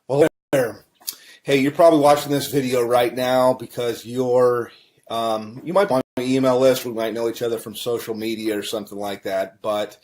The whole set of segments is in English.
Well, there. Hey, you're probably watching this video right now because you might be on my email list. We might know each other from social media or something like that, but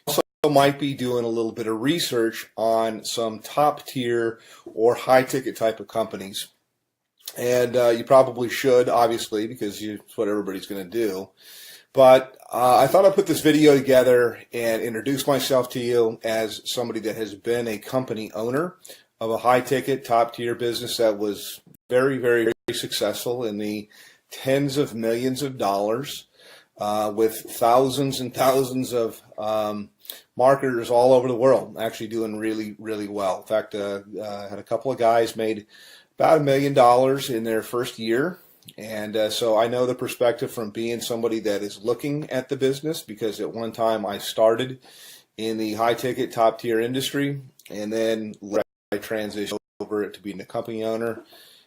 also might be doing a little bit of research on some top tier or high ticket type of companies. And you probably should, obviously, because it's what everybody's going to do. But I thought I'd put this video together and introduce myself to you as somebody that has been a company owner of a high-ticket, top-tier business that was very, very, very successful in the tens of millions of dollars with thousands and thousands of marketers all over the world, actually doing really, really well. In fact, I had a couple of guys made about $1 million in their first year. And so I know the perspective from being somebody that is looking at the business, because at one time I started in the high-ticket, top-tier industry, and then I transitioned over to being a company owner.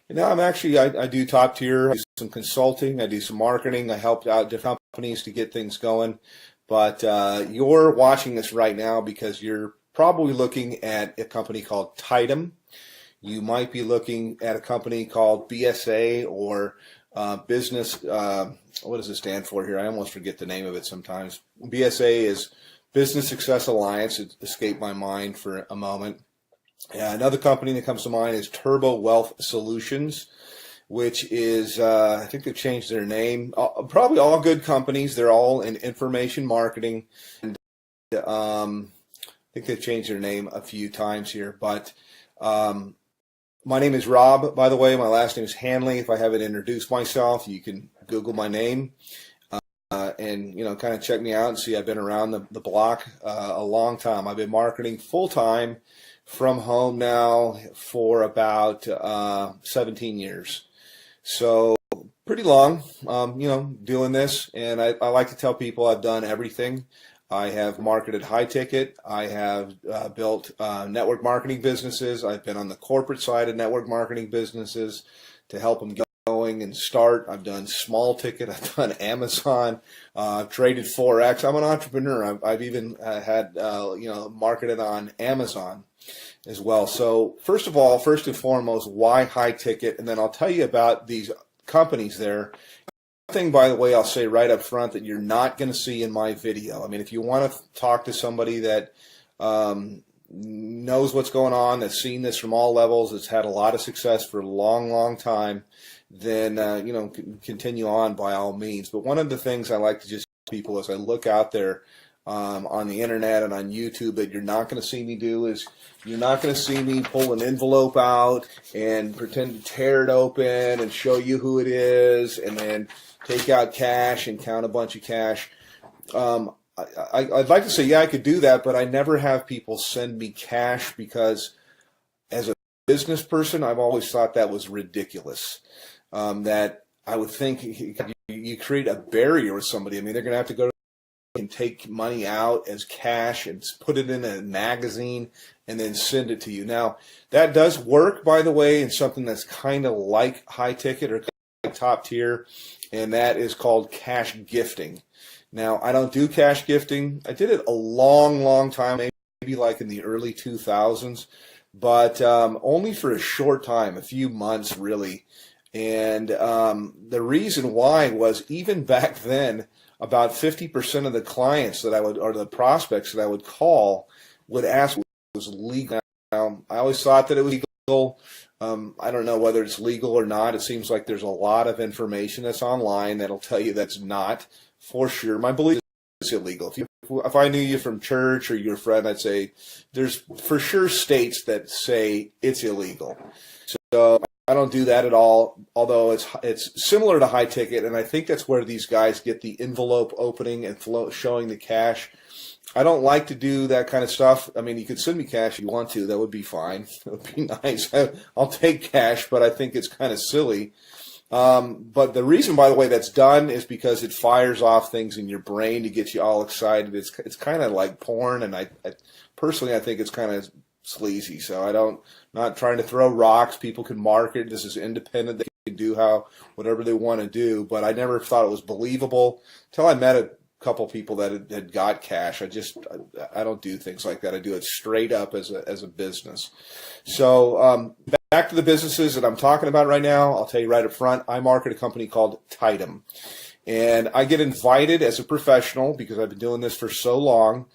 And now I do top-tier, I do some consulting, I do some marketing, I helped out different companies to get things going. But you're watching this right now because you're probably looking at a company called Tidem. You might be looking at a company called BSA or business, what does it stand for here? I almost forget the name of it sometimes. BSA is Business Success Alliance. It escaped my mind for a moment. Another company that comes to mind is Turbo Wealth Solutions, which is, I think they've changed their name. Probably all good companies. They're all in information marketing. And I think they've changed their name a few times here, but my name is Rob, by the way. My last name is Hanley. If I haven't introduced myself, you can Google my name and kind of check me out and see I've been around the block a long time. I've been marketing full time from home now for about 17 years. So pretty long, doing this. And I like to tell people I've done everything. I have marketed high ticket. I have built network marketing businesses. I've been on the corporate side of network marketing businesses to help them get going and start. I've done small ticket. I've done Amazon. I've traded Forex. I'm an entrepreneur. I've even had marketed on Amazon as well. So first and foremost, why high ticket? And then I'll tell you about these companies there. Thing, by the way, I'll say right up front that you're not going to see in my video. I mean, if you want to talk to somebody that knows what's going on, that's seen this from all levels, that's had a lot of success for a long, long time, then continue on by all means. But one of the things I like to just tell people as I look out there on the internet and on YouTube that you're not going to see me do is you're not going to see me pull an envelope out and pretend to tear it open and show you who it is and then take out cash and count a bunch of cash. I'd like to say, yeah, I could do that, but I never have people send me cash because as a business person, I've always thought that was ridiculous. That I would think you create a barrier with somebody. I mean, they're going to have to go and take money out as cash and put it in a magazine and then send it to you. Now, that does work, by the way, in something that's kind of like high ticket or like top tier, and that is called cash gifting. Now, I don't do cash gifting. I did it a long, long time, maybe like in the early 2000s, but only for a short time, a few months really. And the reason why was even back then, about 50% of the clients that I would, or the prospects that I would call, would ask if it was legal. Now, I always thought that it was legal. I don't know whether it's legal or not. It seems like there's a lot of information that's online that'll tell you that's not for sure. My belief is it's illegal. If I knew you from church or you're a friend, I'd say there's for sure states that say it's illegal. So I don't do that at all, although it's similar to high ticket, and I think that's where these guys get the envelope opening and showing the cash. I don't like to do that kind of stuff. I mean, you could send me cash if you want to. That would be fine. That would be nice. I'll take cash, but I think it's kind of silly. But the reason, by the way, that's done is because it fires off things in your brain to get you all excited. It's kind of like porn, and I personally think it's kind of sleazy. So not trying to throw rocks. People can market. This is independent. They can do whatever they want to do. But I never thought it was believable until I met a couple people that had got cash. I don't do things like that. I do it straight up as a business. So back to the businesses that I'm talking about right now. I'll tell you right up front, I market a company called Tidem. And I get invited as a professional, because I've been doing this for so long.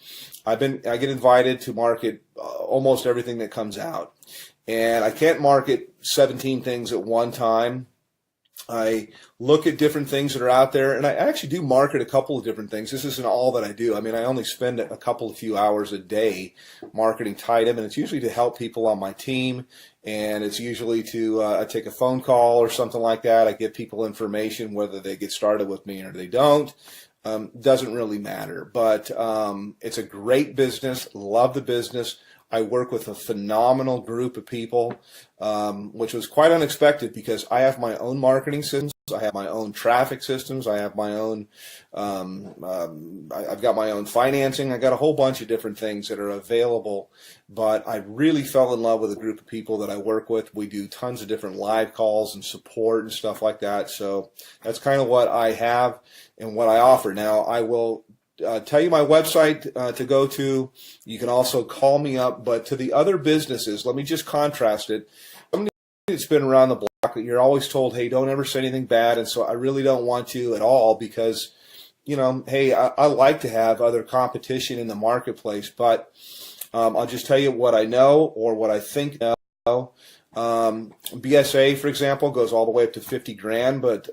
I get invited to market almost everything that comes out. And I can't market 17 things at one time. I look at different things that are out there, and I actually do market a couple of different things. This isn't all that I do. I mean, I only spend a few hours a day marketing Tidem, and it's usually to help people on my team, and it's usually to I take a phone call or something like that. I give people information, whether they get started with me or they don't. Doesn't really matter, but it's a great business. Love the business. I work with a phenomenal group of people, which was quite unexpected, because I have my own marketing systems. I have my own traffic systems. I have my own, I've got my own financing. I got a whole bunch of different things that are available, but I really fell in love with a group of people that I work with. We do tons of different live calls and support and stuff like that. So that's kind of what I have and what I offer. Now, I will tell you my website to go to. You can also call me up. But to the other businesses, let me just contrast it. Somebody that's been around the block, you're always told, hey, don't ever say anything bad. And so I really don't want to at all, because, you know, hey, I like to have other competition in the marketplace. But I'll just tell you what I know, or what I think I know. BSA, for example, goes all the way up to 50 grand, but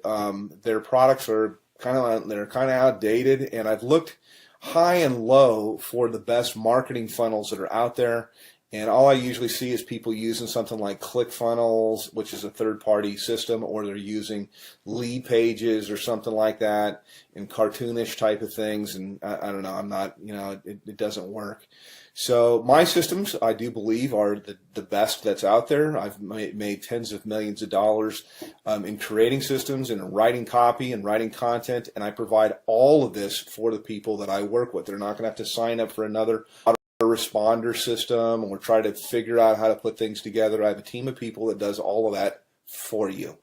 their products are kind of outdated, and I've looked high and low for the best marketing funnels that are out there, and all I usually see is people using something like ClickFunnels, which is a third-party system, or they're using lead pages or something like that, and cartoonish type of things, and I don't know, I'm not, you know, it doesn't work. So my systems, I do believe, are the best that's out there. I've made tens of millions of dollars in creating systems and in writing copy and writing content, and I provide all of this for the people that I work with. They're not going to have to sign up for another autoresponder system or try to figure out how to put things together. I have a team of people that does all of that for you.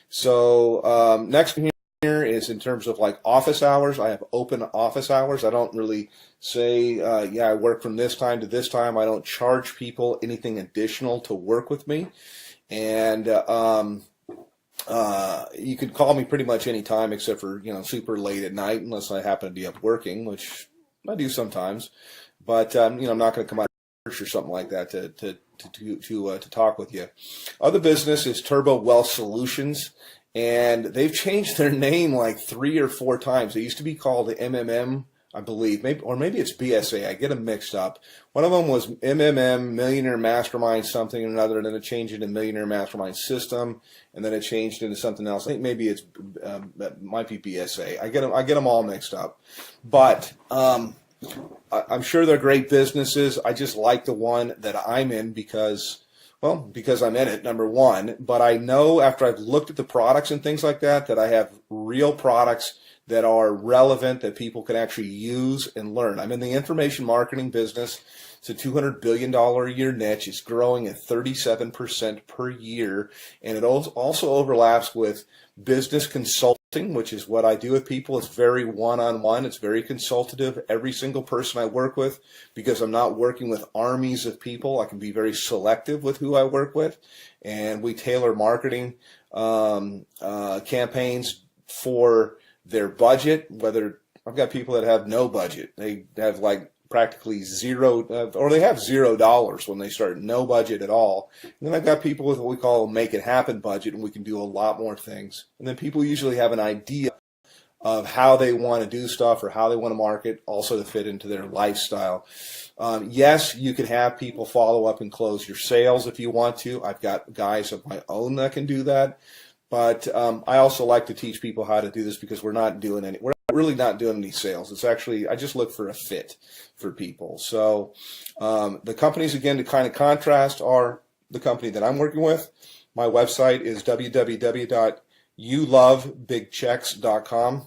So next here is in terms of like office hours. I have open office hours. I don't really say, yeah, I work from this time to this time. I don't charge people anything additional to work with me. And you can call me pretty much any time except for, you know, super late at night, unless I happen to be up working, which I do sometimes. But, you know, I'm not going to come out of church or something like that to talk with you. Other business is Turbo Wealth Solutions. And they've changed their name like 3 or 4 times. They used to be called MMM, I believe, maybe it's BSA. I get them mixed up. One of them was MMM, Millionaire Mastermind something or another, and then it changed into Millionaire Mastermind System, and then it changed into something else. I think maybe it might be BSA. I get them all mixed up. But I'm sure they're great businesses. I just like the one that I'm in because I'm in it, number one, but I know after I've looked at the products and things like that, that I have real products that are relevant, that people can actually use and learn. I'm in the information marketing business. It's a $200 billion a year niche. It's growing at 37% per year, and it also overlaps with business consulting, which is what I do with people. It's very one-on-one. It's very consultative. Every single person I work with, because I'm not working with armies of people, I can be very selective with who I work with, and we tailor marketing campaigns for their budget. Whether I've got people that have no budget, they have like practically zero, or they have $0 when they start, no budget at all. And then I've got people with what we call a make it happen budget, and we can do a lot more things. And then people usually have an idea of how they want to do stuff or how they want to market, also to fit into their lifestyle. Yes, you can have people follow up and close your sales if you want to. I've got guys of my own that can do that. But I also like to teach people how to do this, because we're really not doing any sales. It's actually, I just look for a fit for people. So the companies, again, to kind of contrast, are the company that I'm working with. My website is www.youlovebigchecks.com.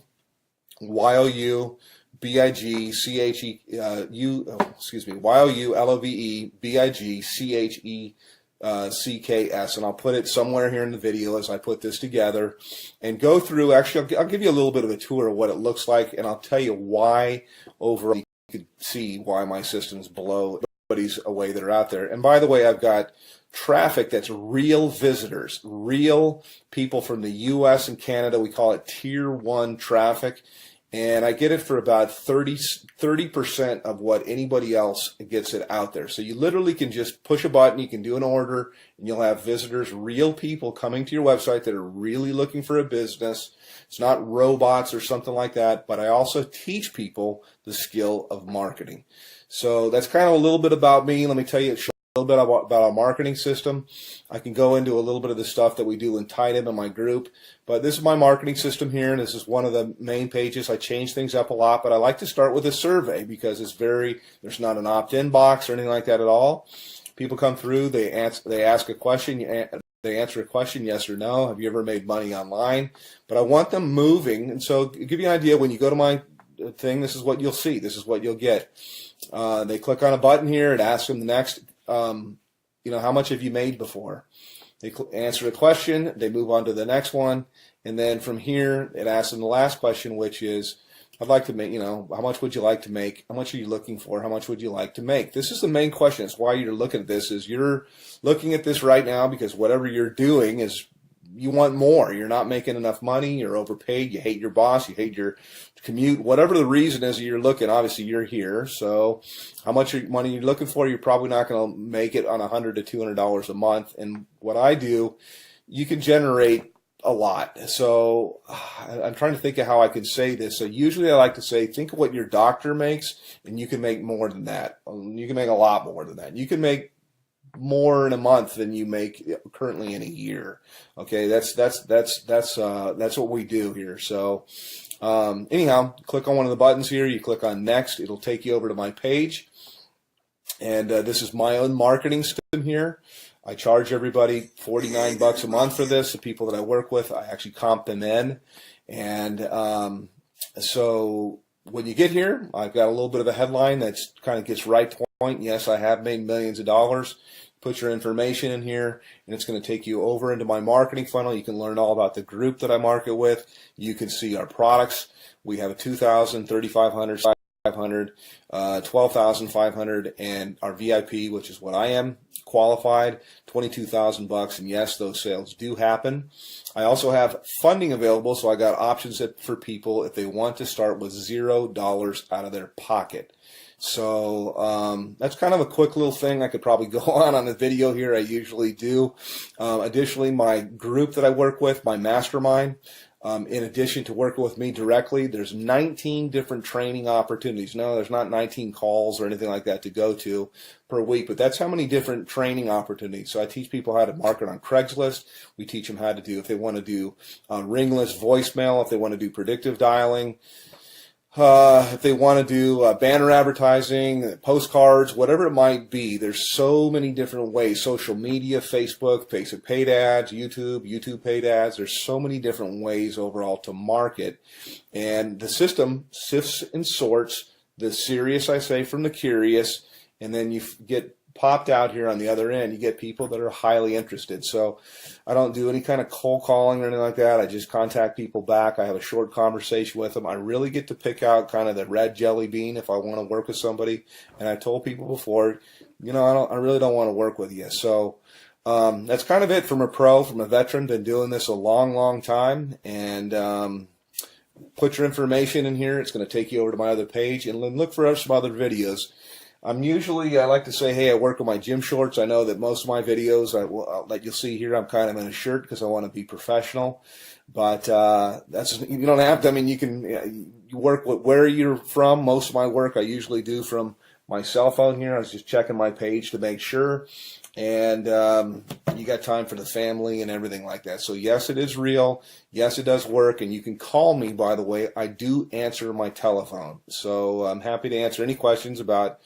YOULOVEBIGCHE CKS, and I'll put it somewhere here in the video as I put this together and go through. Actually, I'll give you a little bit of a tour of what it looks like, and I'll tell you why overall. You could see why my systems blow everybody's away that are out there. And by the way, I've got traffic that's real visitors, real people from the US and Canada. We call it tier 1 traffic. And I get it for about 30% of what anybody else gets it out there. So you literally can just push a button, you can do an order, and you'll have visitors, real people coming to your website that are really looking for a business. It's not robots or something like that, but I also teach people the skill of marketing. So that's kind of a little bit about me. Let me tell you a little bit about our marketing system. I can go into a little bit of the stuff that we do in Tidem in my group, but this is my marketing system here, and this is one of the main pages. I change things up a lot, but I like to start with a survey because there's not an opt-in box or anything like that at all. People come through, they ask a question, they answer a question, yes or no. Have you ever made money online? But I want them moving, and so to give you an idea, when you go to my thing, this is what you'll see. This is what you'll get. They click on a button here. It asks them the next, how much have you made before? They answer the question. They move on to the next one. And then from here, it asks them the last question, which is, I'd like to make, how much would you like to make? How much are you looking for? How much would you like to make? This is the main question. It's why you're looking at this, is you're looking at this right now because whatever you're doing is you want more. You're not making enough money. You're overpaid. You hate your boss. You hate your commute. Whatever the reason is you're looking, obviously you're here. So how much money you're looking for, you're probably not going to make it on $100 to $200 a month. And what I do, you can generate a lot. So I'm trying to think of how I can say this. So usually I like to say, think of what your doctor makes, and you can make more than that. You can make a lot more than that. You can make more in a month than you make currently in a year. Okay, that's what we do here. So anyhow, click on one of the buttons here. You click on next. It'll take you over to my page, and this is my own marketing system here. I charge everybody $49 a month for this. The people that I work with, I actually comp them in, and so when you get here, I've got a little bit of a headline that's kind of gets right to the point. Yes, I have made millions of dollars. Put your information in here, and it's going to take you over into my marketing funnel. You can learn all about the group that I market with. You can see our products. We have a 2,000, 3,500, 500, 12,500, and our VIP, which is what I am, qualified, $22,000. And yes, those sales do happen. I also have funding available, so I got options for people if they want to start with $0 out of their pocket. So that's kind of a quick little thing. I could probably go on a video here. I usually do. Additionally, my group that I work with, my mastermind, in addition to working with me directly, there's 19 different training opportunities. No, there's not 19 calls or anything like that to go to per week, but that's how many different training opportunities. So I teach people how to market on Craigslist. We teach them how to do, if they want to do ringless voicemail, if they want to do predictive dialing, if they want to do banner advertising, postcards, whatever it might be. There's so many different ways. Social media, Facebook paid ads, YouTube paid ads. There's so many different ways overall to market. And the system sifts and sorts the serious, I say, from the curious, and then you get popped out here on the other end. You get people that are highly interested. So I don't do any kind of cold calling or anything like that. I just contact people back. I have a short conversation with them. I really get to pick out kind of the red jelly bean if I want to work with somebody. And I told people before, I really don't want to work with you. So that's kind of it from a veteran. Been doing this a long, long time. And put your information in here. It's going to take you over to my other page, and then look for some other videos. I like to say, hey, I work in my gym shorts. I know that most of my videos that you'll see here, I'm kind of in a shirt because I want to be professional. But you don't have to. I mean, you work with where you're from. Most of my work I usually do from my cell phone here. I was just checking my page to make sure. And you got time for the family and everything like that. So yes, it is real. Yes, it does work. And you can call me, by the way. I do answer my telephone. So I'm happy to answer any questions about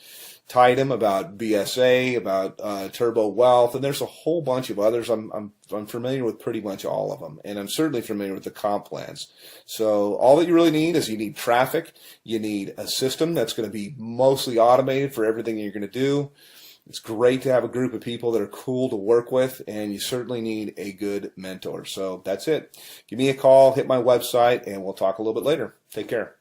Tidem, about BSA, about Turbo Wealth, and there's a whole bunch of others. I'm familiar with pretty much all of them, and I'm certainly familiar with the comp plans. So all that you really need is you need traffic. You need a system that's going to be mostly automated for everything you're going to do. It's great to have a group of people that are cool to work with, and you certainly need a good mentor. So that's it. Give me a call, hit my website, and we'll talk a little bit later. Take care.